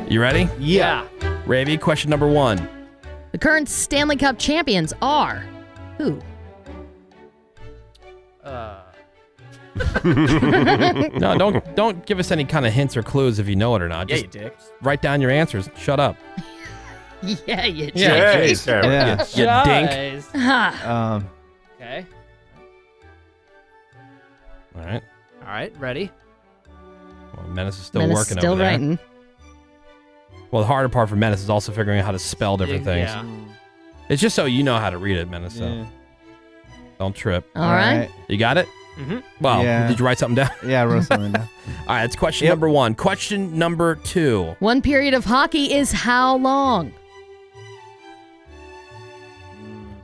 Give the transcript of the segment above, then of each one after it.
You ready? Yeah. Ravy, question number 1. The current Stanley Cup champions are who? No, don't give us any kind of hints or clues if you know it or not. Yeah, Just you dick. write down your answers. Shut up. Yeah, you Yeah, did. Yeah. You dink. Ha. Okay. All right. All right. Ready? Well, Menace is still Menace working still over there. writing. Well, the harder part for Menace is also figuring out how to spell different things. Yeah. It's just so you know how to read it, Menace. So Yeah. don't trip. All right. You got it? Mm-hmm. Well, Yeah. did you write something down? Yeah, I wrote something down. All right, it's question number 1. Question number 2. One period of hockey is how long?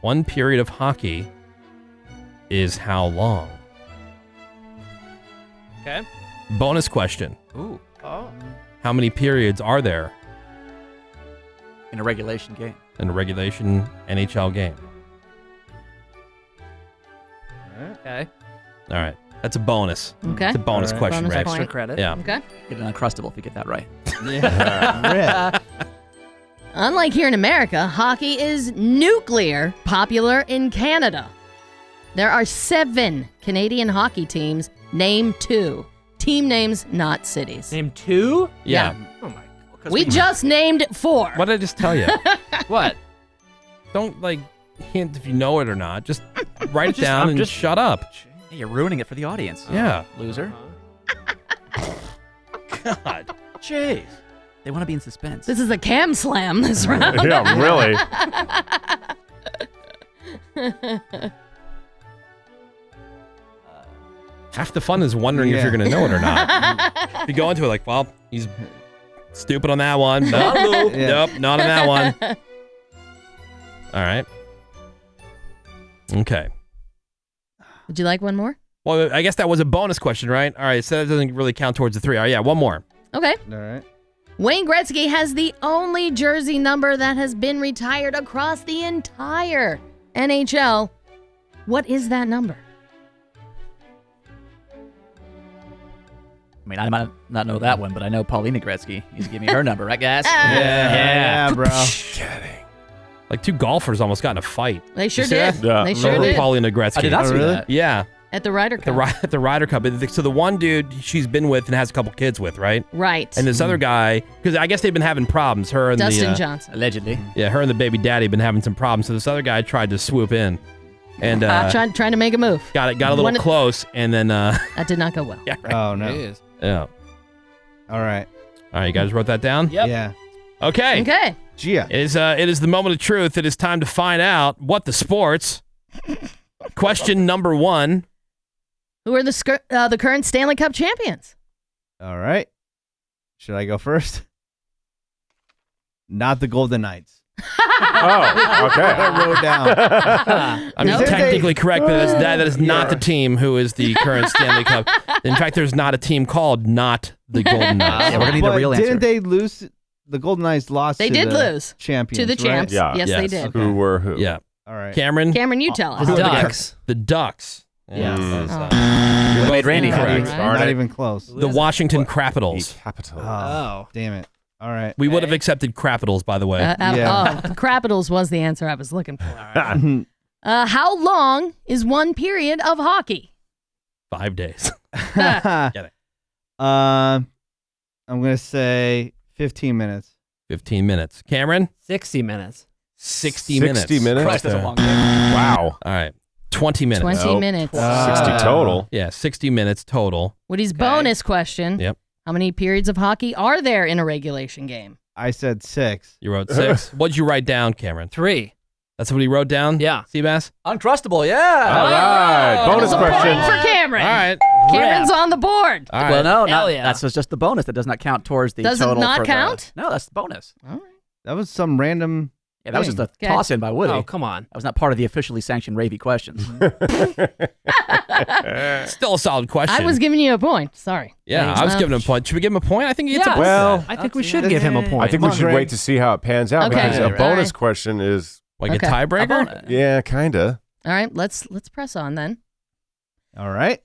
One period of hockey is how long? Okay. Bonus question. Ooh. Oh. How many periods are there In a regulation game. in a regulation NHL game? Okay. All right. That's a bonus. Okay. It's a bonus All right. question, Bonus Rex. point. Extra credit. Yeah. Okay. Get an Uncrustable if you get that right. Yeah. Unlike here in America, hockey is nuclear popular in Canada. There are 7 Canadian hockey teams. Name 2. Team names, not cities. Name 2? Yeah. Oh my. We just named 4. What did I just tell you? What? Don't, hint if you know it or not. Just write it down I'm and just- shut up. Hey, you're ruining it for the audience. Yeah. Loser. God. Jeez. They want to be in suspense. This is a cam slam this round. Yeah, really. Half the fun is wondering if Yeah. you're going to know it or not. If you go into it like, well, he's stupid on that one. Nope, Yeah. nope, not on that one. All right. Okay. Would you like one more? Well, I guess that was a bonus question, right? All right, so that doesn't really count towards the 3. All right, yeah, one more. Okay. All right. Wayne Gretzky has the only jersey number that has been retired across the entire NHL. What is that number? I mean, I might not know that one, but I know Paulina Gretzky. You give me her number, right, guys? Yeah, bro. Like 2 golfers almost got in a fight. They sure You see did. that? Yeah. They sure Over did. Paulina Gretzky. I did not see really? that. Yeah, At the Ryder Cup. at the Ryder Cup. So the one dude she's been with and has a couple kids with, right? Right. And this other guy, because I guess they've been having problems. Her and Dustin the Johnson. Allegedly. her and the baby daddy have been having some problems. So this other guy tried to swoop in, and Trying to make a move. got a little One of- close, and then That did not go well. yeah, right. Oh, no. Jeez. Yeah. All right. All right, you guys wrote that down? Yep. Yeah. Okay. Okay. Gia. It is the moment of truth. It is time to find out what the sports. Question number 1. Who are the current Stanley Cup champions? All right. Should I go first? Not the Golden Knights. Oh, okay. I wrote down. I mean, Nope. technically correct, but that is not the team who is the current Stanley Cup. In fact, there's not a team called not the Golden Knights. Yeah, we're going to need But the real answer. didn't they lose? The Golden Knights lost They to did the lose champions, to the right? champs. Yeah. Yes, they Yes. did. Who were who? Yeah. All right. Cameron? Cameron, you tell us. The Who are Ducks. The Ducks. Yes. You're Made Randy both happy. correct. All Not even close. The Washington Capitals. Capital. Oh, damn it. All right. We would have accepted Capitals, by the way. Yeah. Capitals was the answer I was looking for. How long is one period of hockey? 5 days. Get it. I'm going to say 15 minutes. 15 minutes. Cameron? 60 minutes. 60 minutes. 60 minutes? Christ, that's a long game. Wow. All right. 20 minutes. 20 Nope. minutes. 60 total. Yeah, 60 minutes total. Woody's bonus question. Yep. How many periods of hockey are there in a regulation game? I said 6. You wrote 6. What'd you write down, Cameron? 3. That's what he wrote down? Yeah. Seabass? Uncrustable, yeah. All right. Bonus There's a point question. for Cameron. All right. Cameron's on the board. All right. Well, no, Hell not, yeah. that's just the bonus. That does not count towards the Does it total. not for count? No, that's the bonus. All right. That was some random. Yeah, that was just a Okay. toss-in by Woody. Oh, come on. That was not part of the officially sanctioned Ravy questions. Still a solid question. I was giving you a point. Sorry. Yeah, Thanks, I was Mom. giving him a point. Should we give him a point? I think he gets a Yes. point. Well, I think we should give him a point. I think Come we on, should Greg. wait to see how it pans out Okay. because a All bonus right. question is, Like Okay. a tiebreaker? bonus. yeah, kind of. All right, let's press on then. All right.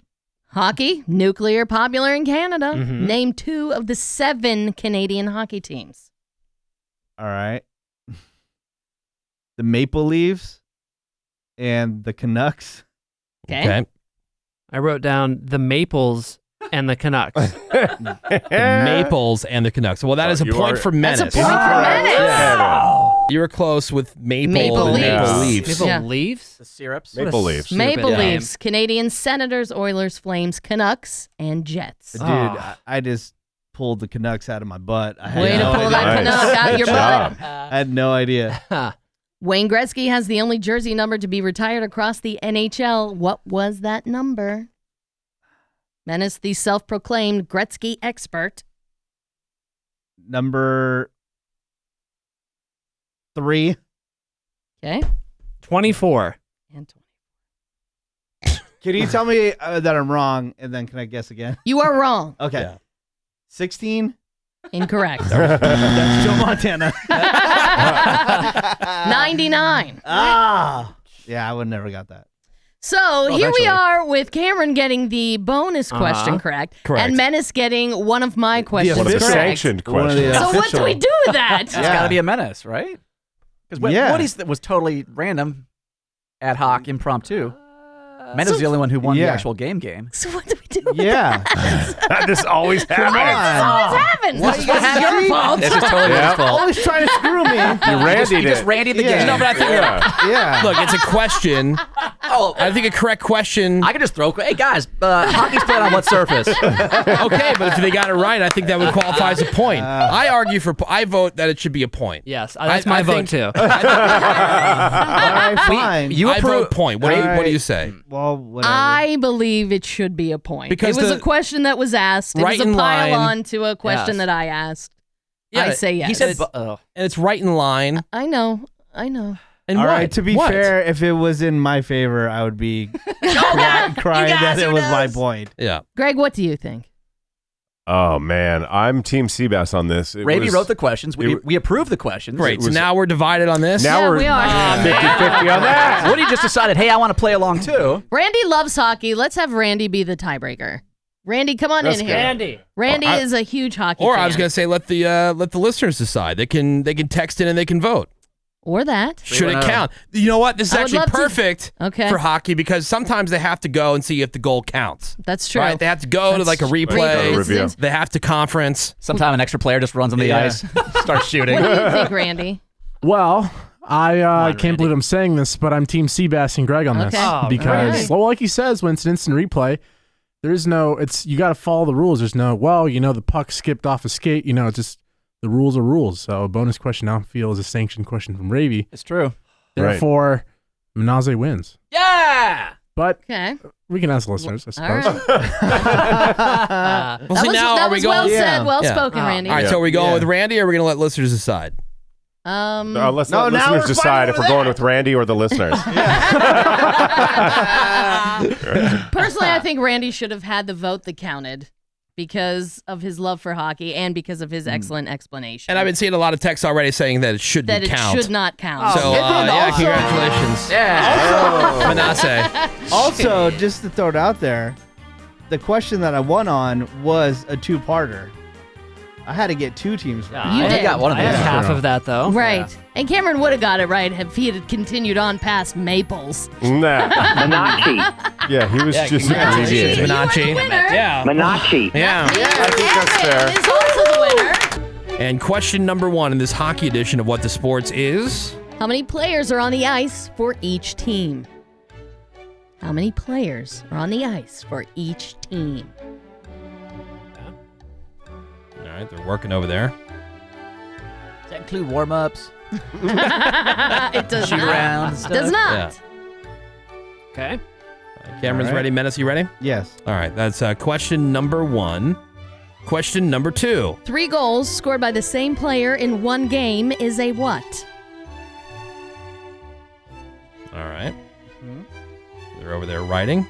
Hockey, nuclear, popular in Canada. Mhm. Name 2 of the 7 Canadian hockey teams. All right. The Maple Leafs and the Canucks. Okay. I wrote down the Maples and the Canucks. The Maples and the Canucks. Well, that is a you point are- for Menace. That's a point for Menace. Yeah. You were close with Maple Maple and Maple Leafs. Leafs. Maple Yeah. Leafs? The syrups. What a Maple Leafs. stupid Maple name. Leafs, Canadian Senators, Oilers, Flames, Canucks, and Jets. Dude, Oh. I just pulled the Canucks out of my butt. I had Way to no pull idea. that Nice. Canuck out your Good butt. job. I had no idea. Huh. Wayne Gretzky has the only jersey number to be retired across the NHL. What was that number? Menace, the self-proclaimed Gretzky expert. Number 3. Okay. 24. And 20. Can you tell me that I'm wrong, and then can I guess again? You are wrong. Okay. Yeah. 16. Incorrect. That's Joe Montana. 99. Ah. Yeah, I would never got that. So here we eventually. are with Cameron getting the bonus question correct, Correct. and Menace getting one of my questions One of the correct. sanctioned One of the, questions. So what do we do with that? It's got to be a menace, right? Because Yeah. Woody's was totally random, ad hoc, impromptu. Menace is the only one who won Yeah. the actual game. So what do we do with Yeah. This always happens. on. What happens? What? This is your fault. This is totally Yeah. his fault. Always trying to screw me. You randied You just it. randied the Yeah. game. No, but I think Yeah. look, it's a question. Oh, I think a correct question. I can just throw. Hey guys, hockey's played on what surface? Okay, but if they got it right, I think that would qualify as a point. I argue for. I vote that it should be a point. Yes, that's I my vote think- too. All right, fine. You I approve. vote point. What do you Alright. say? Well, whatever. I believe it should be a point. Because it was the- a question that was asked. It Right was a in pile line- on to a question Yes. that I asked. Yeah, I say yes. He said, and it's right in line. I know. And All what? right, to be What? fair, if it was in my favor, I would be crying that it was my point. Yeah. Greg, what do you think? Oh man, I'm Team Seabass on this. It Ravy was- wrote the questions. We, it- we approved the questions. Great. So was- now we're divided on this. Now Yeah, we're we are. 50-50 on that. Woody just decided, hey, I want to play along too. Randy loves hockey. Let's have Randy be the tiebreaker. Randy, come on That's in good. here. Andy. Randy I- is a huge hockey Or fan. I was gonna say let the listeners decide. They can text in and they can vote. Or that. Should it 3-1-0. count? You know what? This is I would actually love to- perfect Okay. for hockey because sometimes they have to go and see if the goal counts. That's true. Right? They have to go to That's like a true. replay. Review. They have to conference. Sometime an extra player just runs on the Yeah. ice, starts shooting. What do you think, Randy? Well, I on, can't believe I'm saying this, but I'm Team Seabass and Greg on this Okay. Oh, because, really? well, like he says, when it's an instant replay, there's no. It's you got to follow the rules. There's no. Well, the puck skipped off a skate. It's just the rules are rules. So a bonus question I feel is a sanctioned question from Ravy. It's true. Right. Therefore, Menace wins. Yeah. But Okay. we can ask listeners, I All suppose. right. Well, That see, was, now that are we was going? well Yeah. said, well Yeah. spoken, Oh. Randy. All right, Yeah. so are we going Yeah. with Randy or are we going to let listeners decide? Let's No, let now listeners we're decide fighting if we're over going that. with Randy or the listeners. Personally, I think Randy should have had the vote that counted because of his love for hockey and because of his excellent explanation. And I've been seeing a lot of texts already saying that it shouldn't that it count. should not count. So, yeah, congratulations. Yeah. Menace. Also, just to throw it out there, the question that I won on was a two-parter. I had to get 2 teams right. You I did. got one of I those. had half of that though. Right. And Cameron would have got it right if he had continued on past Maples. Nah. Yeah, he was just Congratulations, abbreviating. Menace. Yeah. Yeah. I think that's fair. Is also the winner. And question number 1 in this hockey edition of What the Sports is. How many players are on the ice for each team? How many players are on the ice for each team? All right, they're working over there. Does that include warm-ups? It does Shoot not. around and stuff? Does not. Okay. Cameron's All right. ready. Menace, you ready? Yes. All right, that's question number 1. Question number 2. 3 goals scored by the same player in one game is a what? All right. They're over there writing.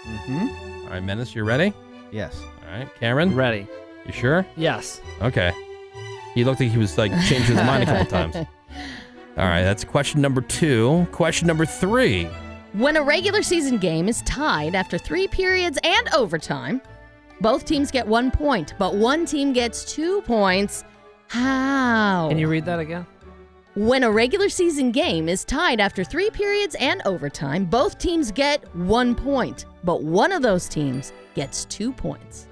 Mm-hmm. All right, Menace, you ready? Yes. All right, Cameron, Ready. you sure? Yes. Okay. He looked like he was like changing his mind a couple times. All right, that's question number 2. Question number 3. When a regular season game is tied after 3 periods and overtime, both teams get 1 point, but one team gets 2 points. How? Can you read that again? When a regular season game is tied after 3 periods and overtime, both teams get 1 point, but one of those teams gets 2 points.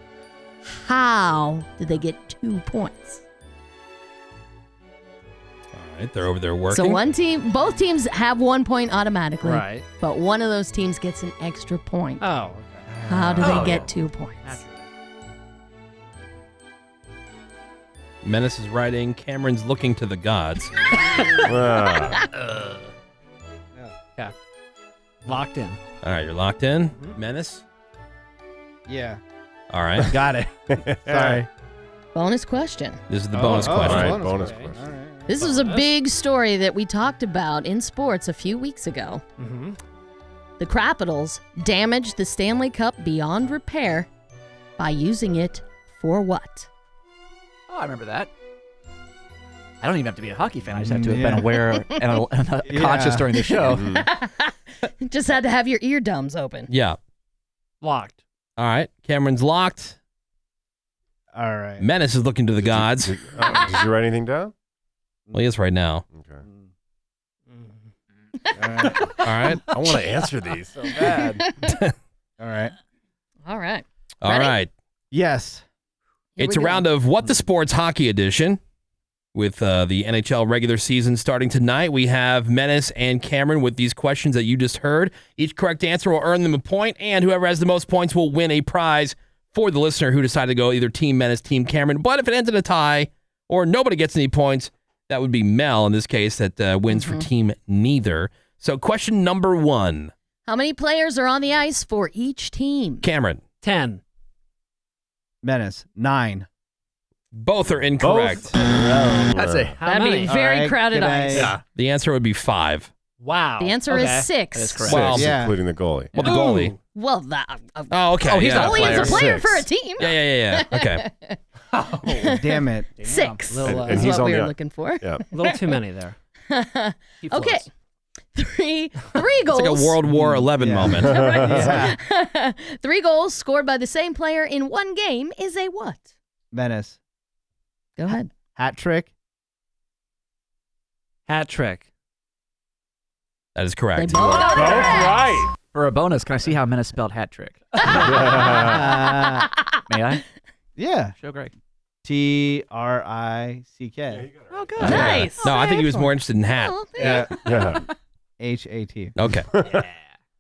How do they get 2 points? All right, they're over there working. So both teams have 1 point automatically, Right. but one of those teams gets an extra point. Oh, okay. How do they get 2 points? Naturally. Menace is writing. Cameron's looking to the gods. Ah. Locked in. All right, you're locked in. Menace. Yeah. All right. Got it. Sorry. Bonus question. This is the bonus All question. right, bonus question. All right. This was a big story that we talked about in sports a few weeks ago. Mm-hmm. The Capitals damaged the Stanley Cup beyond repair by using it for what? Oh, I remember that. I don't even have to be a hockey fan. I just have to have been aware and conscious during the show. Just had to have your eardrums open. Yeah. Locked. All right. Cameron's locked. All right. Menace is looking to the gods. Did you write anything down? Well, he is right now. Okay. All right. All right. I want to answer these so bad. All right. All right. All Ready? right. Yes. Here It's we a go. round of What the Sports Hockey Edition. With the NHL regular season starting tonight, we have Menace and Cameron with these questions that you just heard. Each correct answer will earn them a point, and whoever has the most points will win a prize for the listener who decided to go either Team Menace, Team Cameron. But if it ends in a tie or nobody gets any points, that would be Mel in this case that wins for Team Neither. So question number 1. How many players are on the ice for each team? Cameron. 10. Menace. 9. Both are incorrect. That's it. How That'd many? be very All right, crowded can I- ice. Yeah. The answer would be 5. Wow. The answer Okay. is 6. That is correct. Well, Yeah. Including the goalie. Well, the goalie. Well, that Oh, okay. Oh, he's yeah. not goalie is a player Six. for a team. Yeah. Okay. Oh, damn it. 6 Little, And is he's what on we the- were looking for. Yeah. A little too many there. He Okay. floats. Three It's goals. like a World War XI Yeah. moment. Yeah. 3 goals scored by the same player in one game is a what? Menace. Go ahead. Hat trick. Hat trick. That is They correct. both got it Both correct. right. For a bonus, can I see how Menace spelled hat trick? May I? Yeah. Show Greg. Trick. Oh, good. Nice. No, I think he was more interested in hat. Oh, there you Yeah. Yeah. HAT. Okay.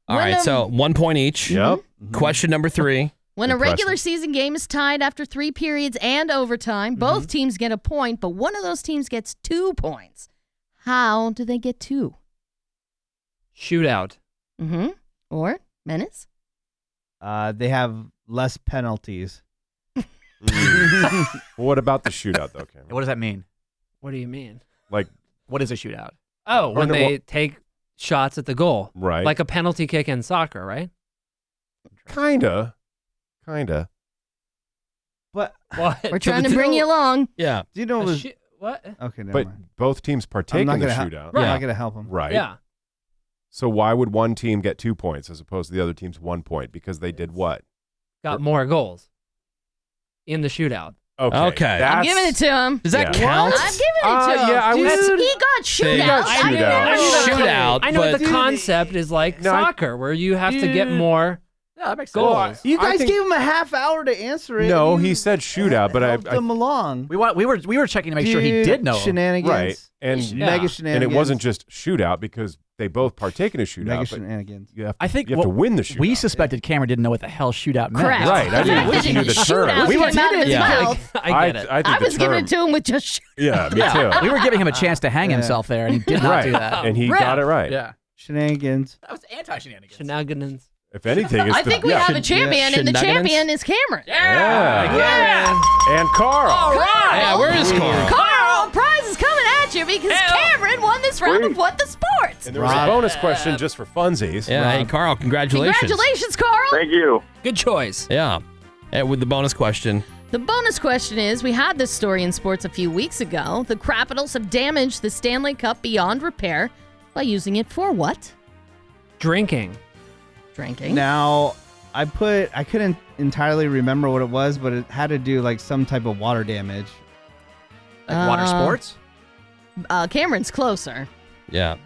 All right. So 1 point each. Yep. Question number 3. When a Impressive. regular season game is tied after 3 periods and overtime, both teams get a point, but one of those teams gets 2 points. How do they get 2? Shootout. Mm-hmm. Or Menace? They have less penalties. What about the shootout, though, Cameron? What does that mean? What do you mean? Like, What is a shootout? Oh, when Wonder they what- take shots at the goal. right? Like a penalty kick in soccer, right? Kinda. But What? We're trying to bring you along. Yeah. do you know it was What? okay? Never But mind. both teams partake I'm in the not gonna shootout. I'm Yeah. not gonna help him. Right. Yeah. So why would one team get 2 points as opposed to the other team's 1 point? Because they did what? Got more goals in the shootout. Okay. I'm that's- giving it to him. Does that Yeah. count? I'm giving it to him. yeah, I was- Dude, he got shootout. got I shootout. know. Shootout, I know but the concept is like No, I- soccer, where you have to get more Yeah, that makes goals. sense. You I guys think- gave him a half hour to answer it. No, You he said shootout, but I helped him along. We were checking to make sure he Dude, did know. shenanigans. right. And Yeah. Mega And shenanigans. and it wasn't just shootout because they both partake in a shootout. mega but shenanigans. you have, I think you have to what win the shootout. we suspected Cameron didn't know what the hell shootout meant. Correct. Right, I didn't think he knew the term. Shootout We came out of his Yeah. mouth. I get it. I think I the was giving term- it to him with just shoot. Yeah, me too. We were giving him a chance to hang Yeah. himself there, and he did not right. do that. And he Rip. got it right. Yeah. Shenanigans. That was anti-shenanigans. Shenanigans. If anything, it's I the, think we yeah. have a champion, and the Shenanigans? champion is Cameron. Yeah. And Carl. Yeah, where is Carl? Carl, prize is coming at you because Cameron won this round of What the Sports. And there was a bonus question just for funsies. Yeah. Hey, Carl, congratulations. Congratulations, Carl. Good choice. Yeah. And with the bonus question. The bonus question is, we had this story in sports a few weeks ago. The Capitals have damaged the Stanley Cup beyond repair by using it for what? Drinking. Drinking. Now, I couldn't entirely remember what it was, but it had to do like some type of water damage. Like water sports? Cameron's closer. Yeah.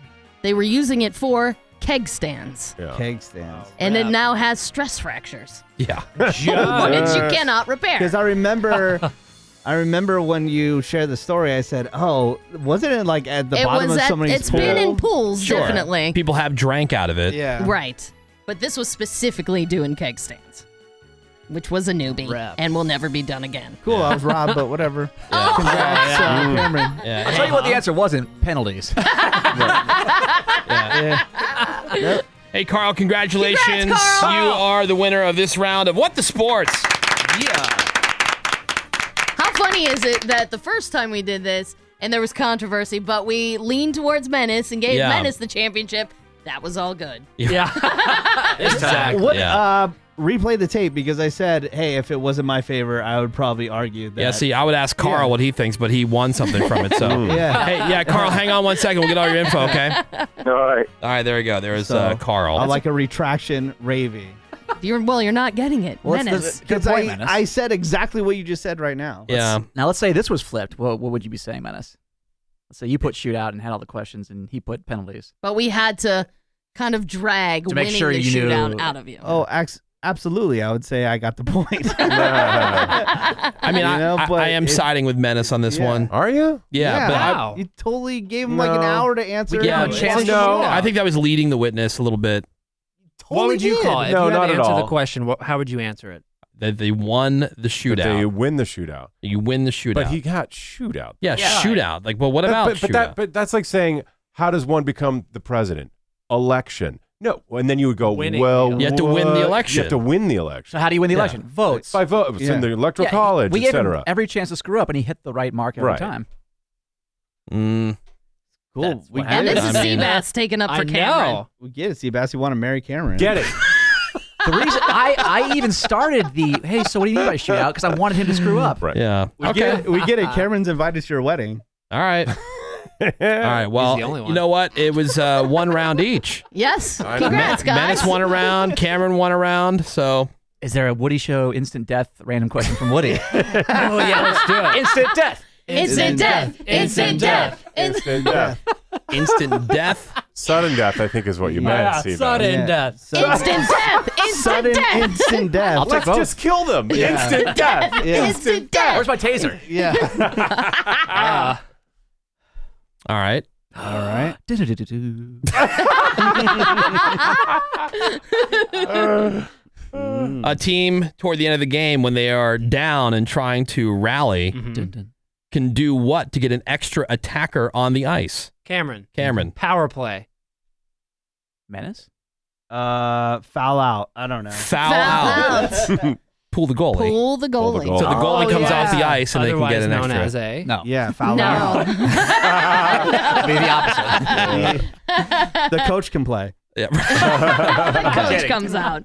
They were using it for keg stands. Yeah. Keg stands. And it now has stress fractures, Yeah. which you cannot repair. Because I remember when you shared the story, I said, "Oh, wasn't it like at the bottom of somebody's It's pool?" been in pools, Sure. definitely. People have drank out of it. Yeah. Right. But this was specifically doing keg stands, which was a newbie Rep. and will never be done again. Cool. I was robbed, but whatever. Oh. Congrats, Cameron. Yeah. I'll tell you what the answer wasn't. Penalties. Yep. Hey, Carl, congratulations. Congrats, Carl! You are the winner of this round of What the Sports. How funny is it that the first time we did this, and there was controversy, but we leaned towards Menace and gave Yeah. Menace the championship? That was all good. Yeah. Exactly. What? Yeah. Replay the tape because I said, "Hey, if it wasn't my favor, I would probably argue that." Yeah, see, I would ask Carl what he thinks, but he won something from it, so. Yeah. Hey, yeah, Carl, hang on 1 second. We'll get all your info, okay? All right. All right, there we go. There's So, Carl. I like a retraction, raving. You're not getting it. Well, Menace. Good Because point, Menace. I said exactly what you just said right now. Yeah. Now, let's say this was flipped. What would you be saying, Menace? Let's say you put shootout and had all the questions, and he put penalties. But we had to kind of drag To make winning sure the you knew- shootout out of you. Oh, absolutely. I would say I got the point. I mean, You know, but I am it- siding with Menace on this Yeah. one. Are you? Yeah, but Wow. You totally gave him like an No. hour to answer. Yeah, It's chance- like a no. shootout. I think that was leading the witness a little bit. What would you Totally call it? did. If No, you had not to at answer the all. question, how would you answer it? That they won the But they shootout. win the shootout. You win the shootout. But he got shootout. yeah, shootout. Like, well, what about shootout? But that's like saying, how does one become the president? Election. No, and then you would go, Winning. well, You have to win the what? election. You have to win the election. So how do you win the Yeah. election? Votes. By votes Yeah. in the electoral Yeah, college, we gave him etc. every chance to screw up, and he hit the right mark every Right. time. Cool. That's We what get And it. this is I mean- Seabass taking up I for Cameron. know. We get it. Seabass, you want to marry Cameron. Get it. The reason I even started the hey, so what do you mean by shootout? Because I wanted him to screw up. Right. Yeah. We Okay. get it. We get it. Cameron's invited to your wedding. All right. All right. Well, the only one. you know what? It was 1 round each. Yes. I know. Congrats, guys. Menace won a round. Cameron won a round. So Is there a Woody Show instant death random question from Woody? Oh, yeah, let's do it. Instant death. Instant death. Instant death. Instant death. instant death. Sudden death, I think, is what you meant. Seabass. sudden Yeah. death. Sudden- Instant death. Instant Sudden death. instant death. I'll take Let's both. just kill them. Instant death. Yeah. Instant death. Where's my taser? Yeah. All right. All right. Do-do-do-do-do. A team toward the end of the game, when they are down and trying to rally, Mhm. Dun-dun. can do what to get an extra attacker on the ice? Cameron. Cameron. Power play. Menace? Foul out. I don't know. Foul Foul out. out. Pull the goalie. Pull the Pull the goalie. goalie. So the goalie Oh, comes yeah. off the ice and Otherwise they can get an known extra. as a. No. Yeah, foul out. No. Be the opposite. The coach can play. Yeah. The coach kidding. comes out.